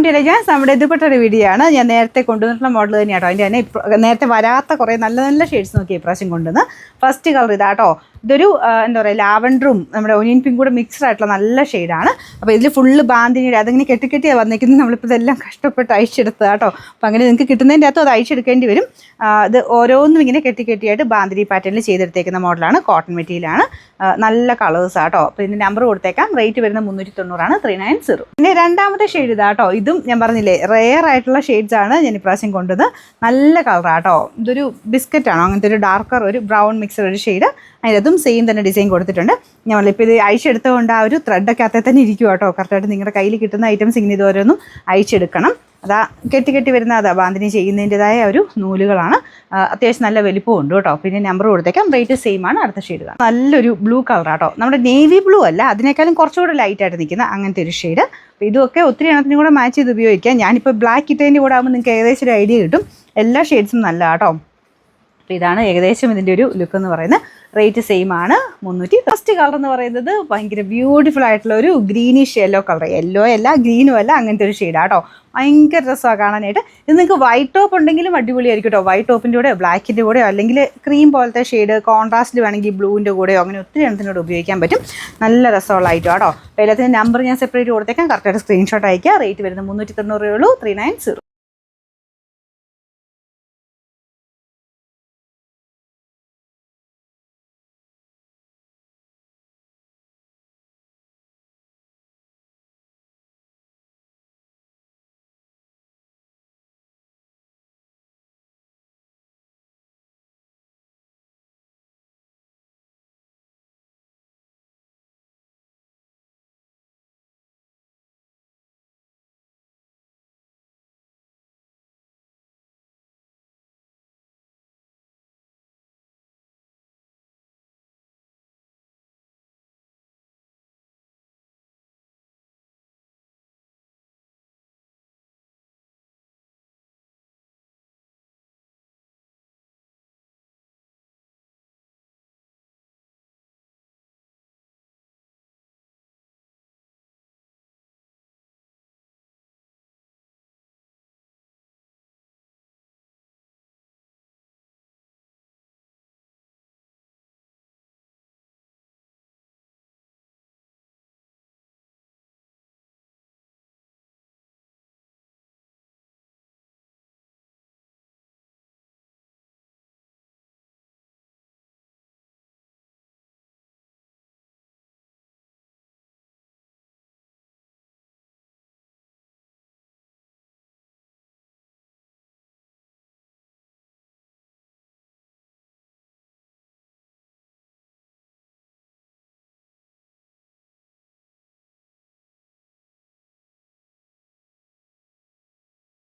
To elegance. നമ്മുടെ ഇതുപെട്ട ഒരു video ആണ്. ഞാൻ നേരത്തെ കൊണ്ടുവന്നിട്ടുള്ള മോഡൽ തന്നെയാണ് കേട്ടോ. അതിൻ്റെ തന്നെ നേരത്തെ വരാത്ത കുറേ നല്ല നല്ല ഷെയ്ഡ്സ് നോക്കി ഇപ്രാവശ്യം കൊണ്ടുവന്ന്. ഫസ്റ്റ് കളർ ഇതാട്ടോ. ഇതൊരു എന്താ പറയുക, ലാവൻഡറും നമ്മുടെ ഒനിയൻ പിങ്കും കൂടെ മിക്സ്ഡ് ആയിട്ടുള്ള നല്ല ഷെയ്ഡാണ്. അപ്പോൾ ഇതിൽ ഫുള്ള് ബാന്തിനിയുടെ അതിങ്ങനെ കെട്ടിക്കെട്ടിയാണ് വന്നിരിക്കുന്നത്. നമ്മളിപ്പോൾ ഇതെല്ലാം കഷ്ടപ്പെട്ട് അയച്ചെടുത്തത് കേട്ടോ. അപ്പോൾ അങ്ങനെ നിങ്ങൾക്ക് കിട്ടുന്നതിൻ്റെ അകത്തും അത് അയച്ചെടുക്കേണ്ടി വരും. ഇത് ഓരോന്നും ഇങ്ങനെ കെട്ടിക്കെട്ടിയായിട്ട് ബാന്തിനി പാറ്റേണിൽ ചെയ്തെടുത്തേക്കുന്ന മോഡലാണ്. കോട്ടൺ മെറ്റീരിയലാണ്. നല്ല കളേഴ്സ് ആട്ടോ. അപ്പോൾ ഇതിൻ്റെ നമ്പർ കൊടുത്തേക്കാം. റേറ്റ് വരുന്നത് 390 390. പിന്നെ രണ്ടാമത്തെ ഷെയ്ഡ് ഇതാട്ടോ. ഇതും ഞാൻ പറഞ്ഞില്ലേ റെയർ ആയിട്ടുള്ള ഷെയ്ഡ്സ് ആണ് ഞാൻ ഇപ്രാവശ്യം കൊണ്ടുവന്ന്. നല്ല കളറാട്ടോ. ഇതൊരു ബിസ്ക്കറ്റാണോ അങ്ങനത്തെ ഒരു ഡാർക്കർ ഒരു ബ്രൗൺ മിക്സർ ഒരു ഷെയ്ഡ്. അതിനകത്തും സെയിം തന്നെ ഡിസൈൻ കൊടുത്തിട്ടുണ്ട്. ഞങ്ങളിപ്പോൾ ഇത് അയച്ചെടുത്തുകൊണ്ട് ആ ഒരു ത്രെഡൊക്കെ അകത്തെ തന്നെ ഇരിക്കും കേട്ടോ. കറക്റ്റായിട്ട് നിങ്ങളുടെ കയ്യിൽ കിട്ടുന്ന ഐറ്റംസ് ഇങ്ങനെ ഇതോരോന്നും അയച്ചെടുക്കണം. അതാ കെട്ടി വരുന്ന അതാ ബാന്തിനി ചെയ്യുന്നതിൻ്റെതായ ഒരു നൂലുകളാണ്. അത്യാവശ്യം നല്ല വലിപ്പവും ഉണ്ട് കേട്ടോ. പിന്നെ നമ്പർ കൊടുത്തേക്കാം. റേറ്റ് സെയിം ആണ്. അടുത്ത ഷെയ്ഡ് കാണാം. നല്ലൊരു ബ്ലൂ കളറാട്ടോ. നമ്മുടെ നേവി ബ്ലൂ അല്ല, അതിനേക്കാളും കുറച്ചുകൂടെ ലൈറ്റായിട്ട് നിൽക്കുന്ന അങ്ങനത്തെ ഒരു ഷെയ്ഡ്. അപ്പോൾ ഇതൊക്കെ ഒത്തിരി എണ്ണത്തിനും കൂടെ മാച്ച് ചെയ്ത് ഉപയോഗിക്കാം. ഞാനിപ്പോൾ ബ്ലാക്ക് ഇട്ടതിൻ്റെ കൂടെ ആകുമ്പോൾ നിങ്ങൾക്ക് ഏകദേശം ഒരു ഐഡിയ കിട്ടും. എല്ലാ ഷെയ്ഡ്സും നല്ല കേട്ടോ. അപ്പോൾ ഇതാണ് ഏകദേശം ഇതിൻ്റെ ഒരു ലുക്ക് എന്ന് പറയുന്നത്. റേറ്റ് സെയിം ആണ് 300. ഫസ്റ്റ് കളർ എന്ന് പറയുന്നത് ഭയങ്കര ബ്യൂട്ടിഫുൾ ആയിട്ടുള്ള ഒരു ഗ്രീനിഷ് യെല്ലോ കളർ. യെല്ലോ അല്ല ഗ്രീനും അല്ല, അങ്ങനത്തെ ഒരു ഷെയ്ഡാട്ടോ. ഭയങ്കര രസമാണ് കാണാനായിട്ട്. ഇത് നിങ്ങൾക്ക് വൈറ്റ് ടോപ്പ് ഉണ്ടെങ്കിലും അടിപൊളിയായിരിക്കും കേട്ടോ. വൈറ്റ് ടോപ്പിൻ്റെ കൂടെ ബ്ലാക്കിൻ്റെ കൂടെയോ അല്ലെങ്കിൽ ക്രീം പോലത്തെ ഷെയ്ഡ് കോൺട്രാസ്റ്റിൽ വേണമെങ്കിൽ ബ്ലൂവിൻ്റെ കൂടെയോ അങ്ങനെ ഒത്തിരി എണ്ണത്തിനോട് ഉപയോഗിക്കാൻ പറ്റും. നല്ല രസമുള്ള ഐറ്റം കേട്ടോ. അപ്പോൾ എല്ലാത്തിൻ്റെ നമ്പർ ഞാൻ സെപ്പറേറ്റ് കൊടുത്തേക്കാം. കറക്റ്റായിട്ട് സ്ക്രീൻഷോട്ട് അയക്കുക. റേറ്റ് വരുന്നത് 390 390.